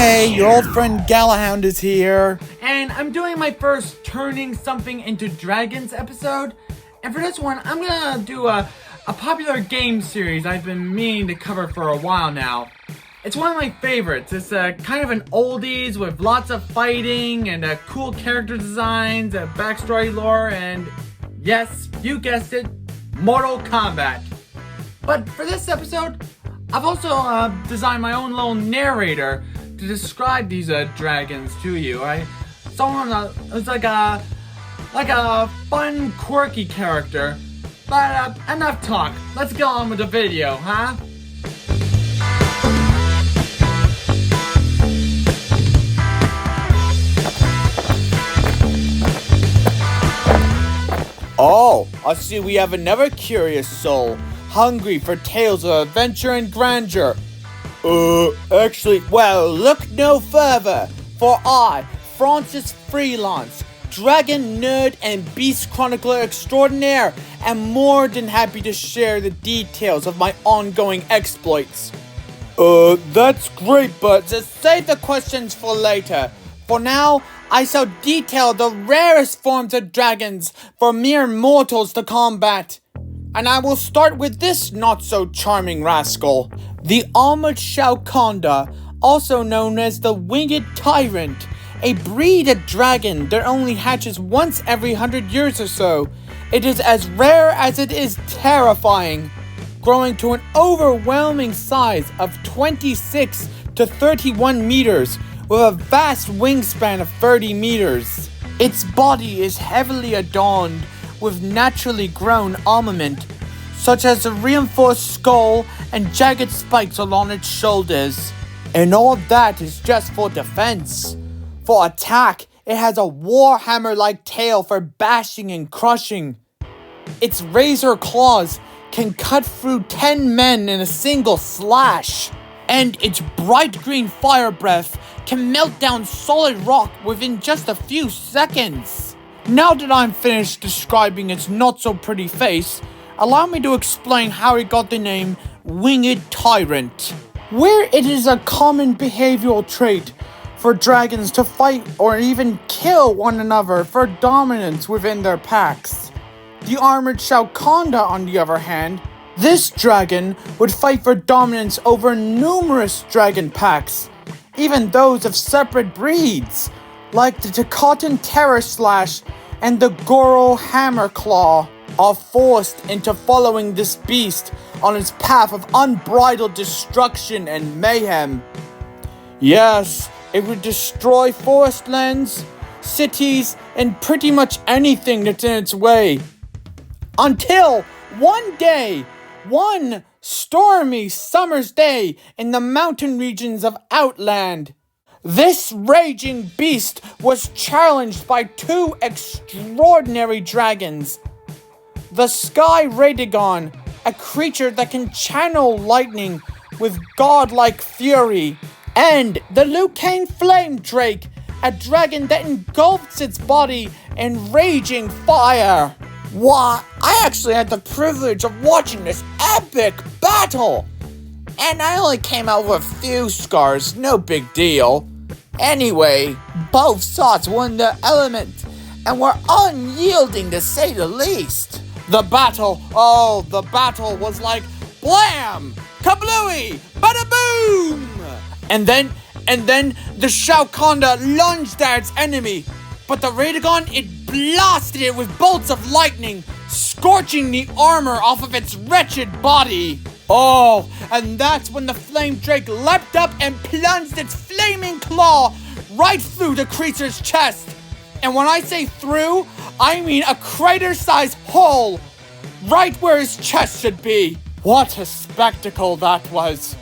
Hey, your old friend Galah Hound is here. And I'm doing my first turning something into dragons episode. And for this one, I'm gonna do a popular game series I've been meaning to cover for a while now. It's one of my favorites. It's kind of an oldies with lots of fighting and cool character designs, backstory lore, and yes, you guessed it, Mortal Kombat. But for this episode, I've also designed my own little narrator to describe these dragons to you. It's like a fun, quirky character. But enough talk. Let's get on with the video, huh? Oh, I see we have another curious soul, hungry for tales of adventure and grandeur. Actually, well, look no further, for I, Francis Freelance, Dragon Nerd and Beast Chronicler Extraordinaire, am more than happy to share the details of my ongoing exploits. That's great, but just save the questions for later. For now, I shall detail the rarest forms of dragons for mere mortals to combat. And I will start with this not-so-charming rascal, the Armored Shauconda, also known as the Winged Tyrant, a breed of dragon that only hatches once every 100 years or so. It is as rare as it is terrifying, growing to an overwhelming size of 26 to 31 meters, with a vast wingspan of 30 meters. Its body is heavily adorned with naturally grown armament, such as a reinforced skull and jagged spikes along its shoulders. And all that is just for defense. For attack, it has a warhammer-like tail for bashing and crushing. Its razor claws can cut through 10 men in a single slash. And its bright green fire breath can melt down solid rock within just a few seconds. Now that I'm finished describing its not-so-pretty face, allow me to explain how it got the name Winged Tyrant. Where it is a common behavioral trait for dragons to fight or even kill one another for dominance within their packs. The Armored Shauconda, on the other hand, this dragon would fight for dominance over numerous dragon packs, even those of separate breeds, like the Takaten Terror Slash and the Goro Hammerclaw, are forced into following this beast on its path of unbridled destruction and mayhem. Yes, it would destroy forest lands, cities, and pretty much anything that's in its way. Until one day, one stormy summer's day in the mountain regions of Outland, this raging beast was challenged by two extraordinary dragons. The Sky Radagon, a creature that can channel lightning with godlike fury, and the Lucane Flame Drake, a dragon that engulfs its body in raging fire. Why, I actually had the privilege of watching this epic battle, and I only came out with a few scars, no big deal. Anyway, both sides won their element, and were unyielding to say the least. The battle was like blam, kablooey, bada boom! And then the Shauconda lunged at its enemy, but the Radagon, it blasted it with bolts of lightning, scorching the armor off of its wretched body. Oh, and that's when the Flame Drake leapt up and plunged its flaming claw right through the creature's chest. And when I say through, I mean a crater-sized hole, right where his chest should be. What a spectacle that was.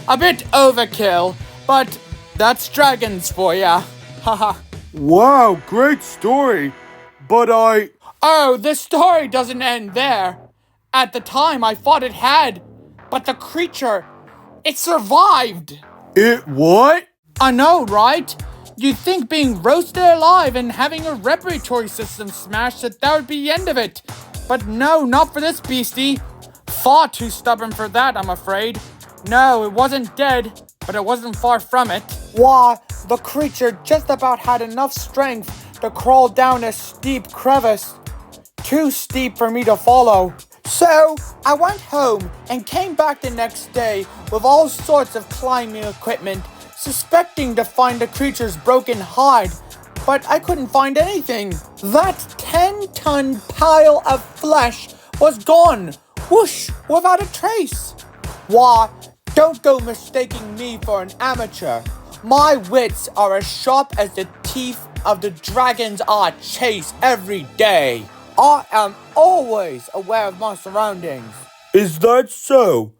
A bit overkill, but that's dragons for ya. Haha. Wow, great story. But Oh, the story doesn't end there. At the time, I thought it had. But the creature, it survived. It what? I know, right? You'd think being roasted alive and having a respiratory system smashed that would be the end of it. But no, not for this beastie. Far too stubborn for that, I'm afraid. No, it wasn't dead. but it wasn't far from it. Why, the creature just about had enough strength to crawl down a steep crevice. Too steep for me to follow. So, I went home and came back the next day with all sorts of climbing equipment, suspecting to find the creature's broken hide, but I couldn't find anything. That 10-ton pile of flesh was gone, whoosh, without a trace. Why, don't go mistaking me for an amateur. My wits are as sharp as the teeth of the dragons I chase every day. I am always aware of my surroundings. Is that so?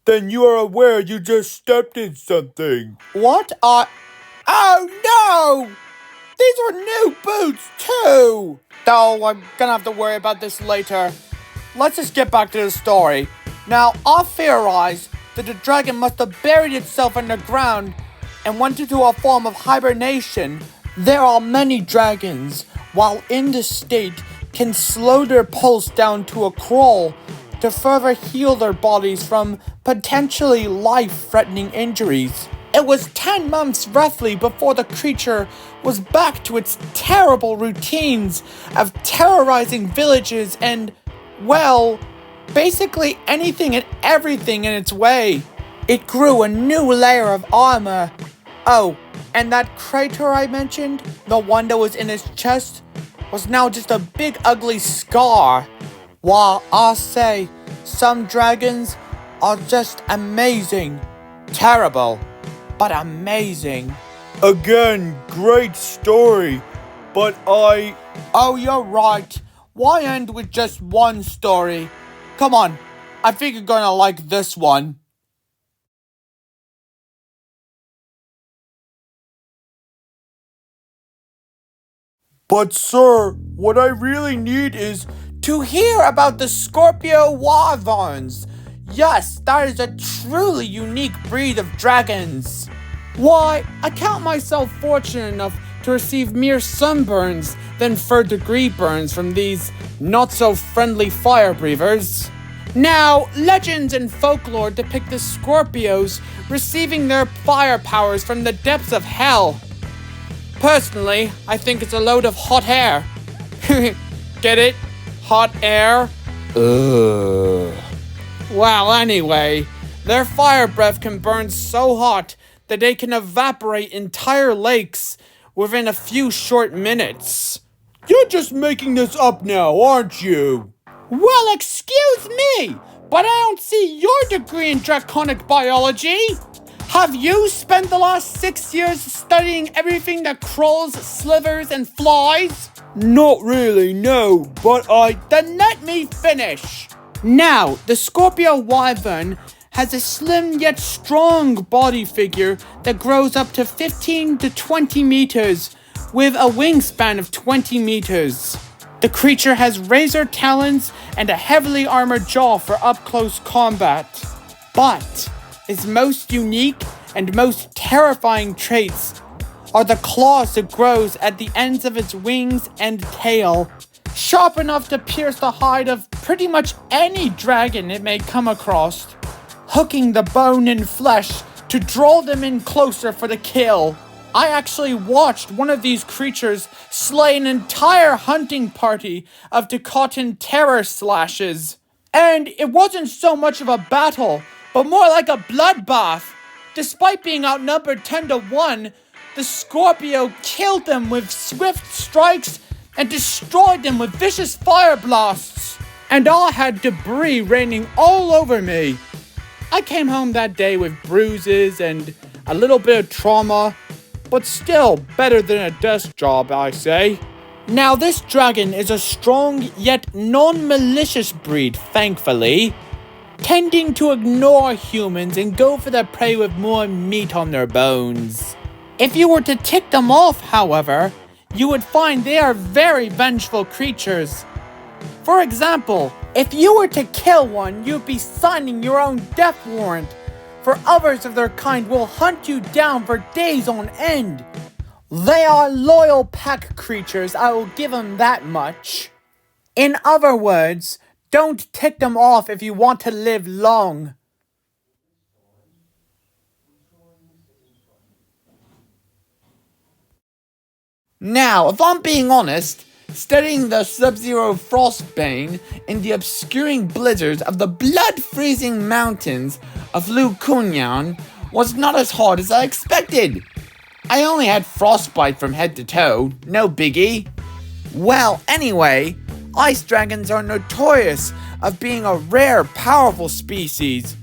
Then you are aware you just stepped in something. What are... Oh no! These were new boots too! Oh, I'm gonna have to worry about this later. Let's just get back to the story. Now, I theorize that the dragon must have buried itself underground and went into a form of hibernation. There are many dragons, while in this state, can slow their pulse down to a crawl to further heal their bodies from potentially life-threatening injuries. It was 10 months roughly before the creature was back to its terrible routines of terrorizing villages and, well, basically anything and everything in its way. It grew a new layer of armor. Oh, and that crater I mentioned, the one that was in his chest, was now just a big ugly scar. While I say, some dragons are just amazing. Terrible, but amazing. Again, great story, but Oh, you're right. Why end with just one story? Come on, I think you're gonna like this one. But sir, what I really need is... To hear about the Scorpio Wyverns. Yes, that is a truly unique breed of dragons. Why, I count myself fortunate enough to receive mere sunburns than third-degree burns from these not-so-friendly fire breathers. Now, legends and folklore depict the Scorpios receiving their fire powers from the depths of hell. Personally, I think it's a load of hot air. Get it? Hot air? Ugh. Well, anyway, their fire breath can burn so hot that they can evaporate entire lakes within a few short minutes. You're just making this up now, aren't you? Well, excuse me, but I don't see your degree in draconic biology. Have you spent the last 6 years studying everything that crawls, slithers, and flies? Not really, no, but Then let me finish. Now, the Scorpio Wyvern has a slim yet strong body figure that grows up to 15 to 20 meters with a wingspan of 20 meters. The creature has razor talons and a heavily armored jaw for up-close combat. But its most unique and most terrifying traits are the claws that grows at the ends of its wings and tail, sharp enough to pierce the hide of pretty much any dragon it may come across, hooking the bone and flesh to draw them in closer for the kill. I actually watched one of these creatures slay an entire hunting party of Dakotan terror slashes. And it wasn't so much of a battle, but more like a bloodbath. Despite being outnumbered 10 to 1, the Scorpio killed them with swift strikes and destroyed them with vicious fire blasts. And I had debris raining all over me. I came home that day with bruises and a little bit of trauma, but still better than a desk job, I say. Now, this dragon is a strong yet non-malicious breed, thankfully, tending to ignore humans and go for their prey with more meat on their bones. If you were to tick them off, however, you would find they are very vengeful creatures. For example, if you were to kill one, you'd be signing your own death warrant, for others of their kind will hunt you down for days on end. They are loyal pack creatures, I will give them that much. In other words, don't tick them off if you want to live long. Now, if I'm being honest, studying the Subzero Frostbane in the obscuring blizzards of the blood-freezing mountains of Lucunyan was not as hard as I expected. I only had frostbite from head to toe, no biggie. Well, anyway, ice dragons are notorious of being a rare, powerful species,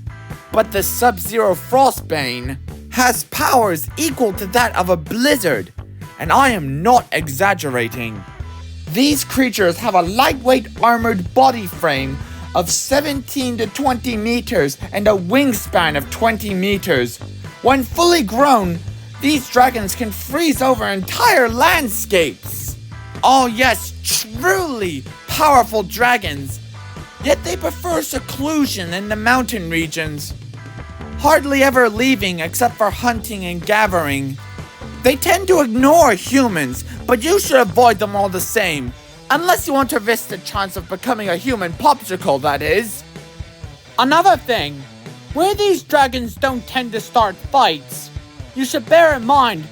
but the Subzero Frostbane has powers equal to that of a blizzard, and I am not exaggerating. These creatures have a lightweight armored body frame of 17 to 20 meters and a wingspan of 20 meters. When fully grown, these dragons can freeze over entire landscapes. Oh yes, truly powerful dragons. Yet they prefer seclusion in the mountain regions, hardly ever leaving except for hunting and gathering. They tend to ignore humans, but you should avoid them all the same. Unless you want to risk the chance of becoming a human popsicle, that is. Another thing, where these dragons don't tend to start fights, you should bear in mind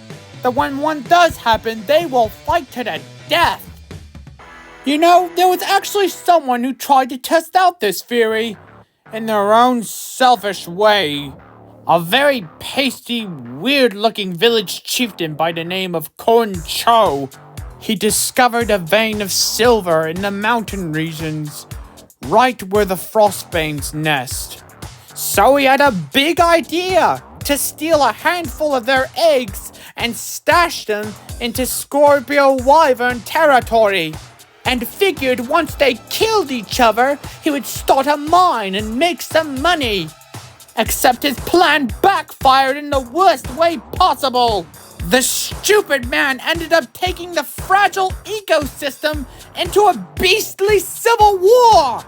that when one does happen, they will fight to the death. You know, there was actually someone who tried to test out this theory in their own selfish way. A very pasty, weird-looking village chieftain by the name of Kon Cho. He discovered a vein of silver in the mountain regions, right where the Frostbanes nest. So he had a big idea to steal a handful of their eggs and stash them into Scorpio Wyvern territory, and figured once they killed each other, he would start a mine and make some money. Except his plan backfired in the worst way possible. The stupid man ended up taking the fragile ecosystem into a beastly civil war.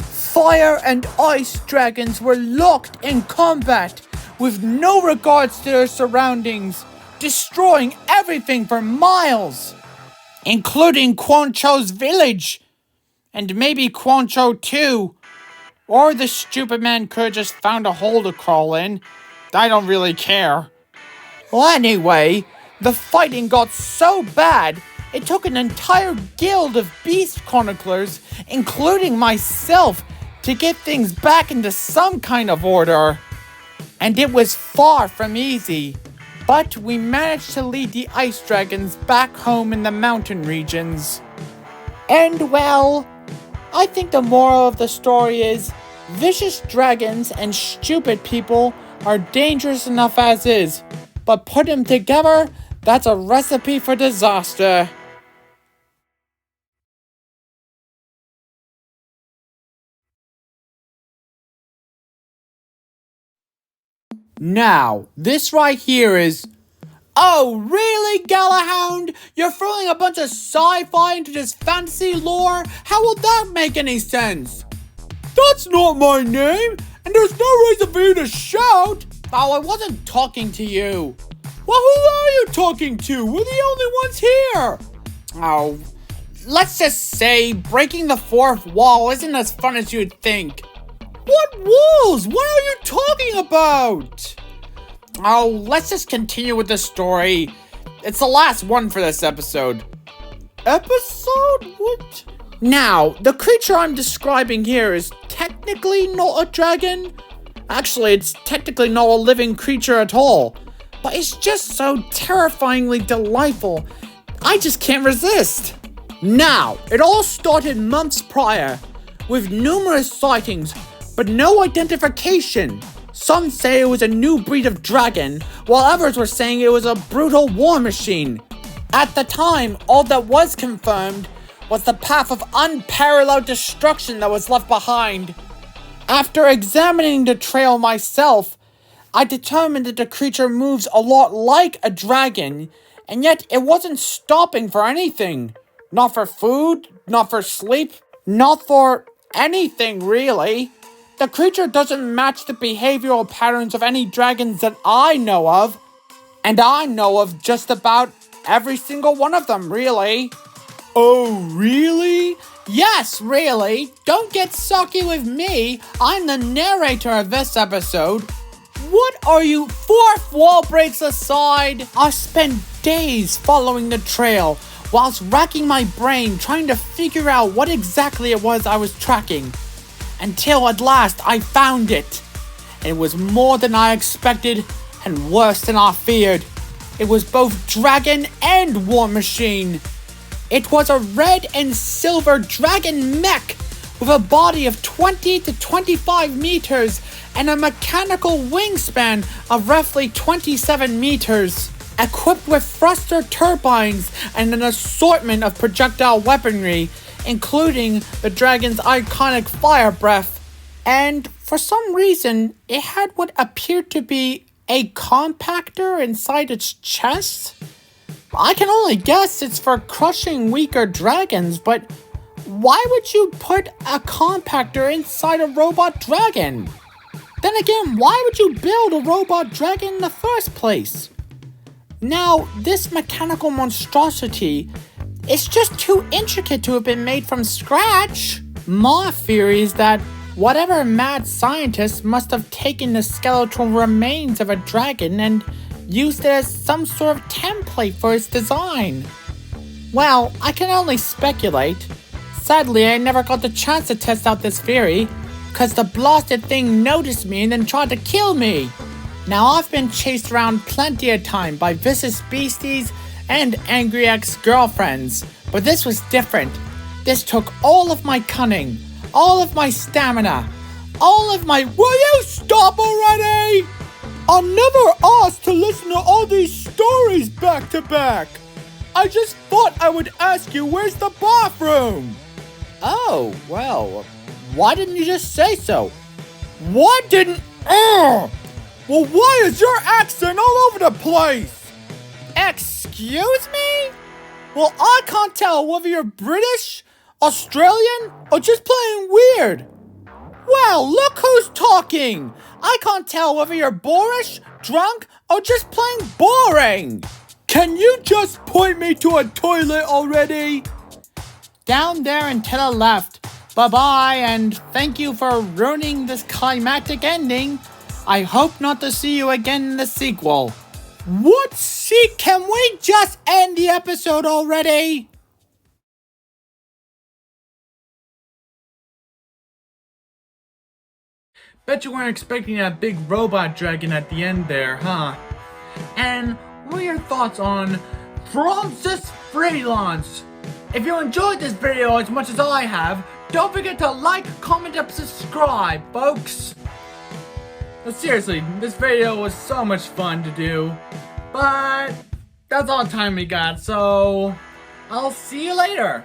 Fire and ice dragons were locked in combat with no regards to their surroundings, destroying everything for miles, including Quancho's village, and maybe Quancho too. Or the stupid man could have just found a hole to crawl in. I don't really care. Well, anyway, the fighting got so bad, it took an entire guild of beast chroniclers, including myself, to get things back into some kind of order. And it was far from easy. But we managed to lead the ice dragons back home in the mountain regions. And well, I think the moral of the story is, vicious dragons and stupid people are dangerous enough as is, but put them together, that's a recipe for disaster. Now, this right here is... Oh, really, Galah Hound? You're throwing a bunch of sci-fi into this fantasy lore? How will that make any sense? That's not my name, and there's no reason for you to shout. Oh, I wasn't talking to you. Well, who are you talking to? We're the only ones here. Oh, let's just say breaking the fourth wall isn't as fun as you'd think. What walls? What are you talking about? Oh, let's just continue with the story. It's the last one for this episode. Episode? What? Now, the creature I'm describing here is technically not a dragon. Actually, it's technically not a living creature at all. But it's just so terrifyingly delightful, I just can't resist. Now, it all started months prior, with numerous sightings, but no identification. Some say it was a new breed of dragon, while others were saying it was a brutal war machine. At the time, all that was confirmed was the path of unparalleled destruction that was left behind. After examining the trail myself, I determined that the creature moves a lot like a dragon, and yet it wasn't stopping for anything. Not for food, not for sleep, not for anything really. The creature doesn't match the behavioral patterns of any dragons that I know of, and I know of just about every single one of them, really. Oh, really? Yes, really. Don't get sucky with me. I'm the narrator of this episode. What are you, fourth wall breaks aside? I spent days following the trail, whilst racking my brain trying to figure out what exactly it was I was tracking. Until at last I found it. It was more than I expected and worse than I feared. It was both dragon and war machine. It was a red and silver dragon mech with a body of 20 to 25 meters and a mechanical wingspan of roughly 27 meters, equipped with thruster turbines and an assortment of projectile weaponry, including the dragon's iconic fire breath. And for some reason, it had what appeared to be a compactor inside its chest. I can only guess it's for crushing weaker dragons, but why would you put a compactor inside a robot dragon? Then again, why would you build a robot dragon in the first place? Now, this mechanical monstrosity is just too intricate to have been made from scratch. My theory is that whatever mad scientist must have taken the skeletal remains of a dragon and used it as some sort of template for its design. Well, I can only speculate. Sadly, I never got the chance to test out this theory, cause the blasted thing noticed me and then tried to kill me. Now, I've been chased around plenty of time by vicious beasties and angry ex-girlfriends, but this was different. This took all of my cunning, all of my stamina, all of my— Will you stop already? I'm never asked to listen to all these stories back to back. I just thought I would ask you, where's the bathroom? Oh, well, why didn't you just say so? What didn't— Well, why is your accent all over the place? Excuse me? Well, I can't tell whether you're British, Australian, or just playing weird. Well, look who's talking. I can't tell whether you're boorish, drunk, or just plain boring. Can you just point me to a toilet already? Down there and to the left. Bye-bye, and thank you for ruining this climactic ending. I hope not to see you again in the sequel. What? See, can we just end the episode already? Bet you weren't expecting that big robot dragon at the end there, huh? And what are your thoughts on Francis Freelance? If you enjoyed this video as much as I have, don't forget to like, comment, and subscribe, folks. But seriously, this video was so much fun to do, but that's all the time we got, so I'll see you later.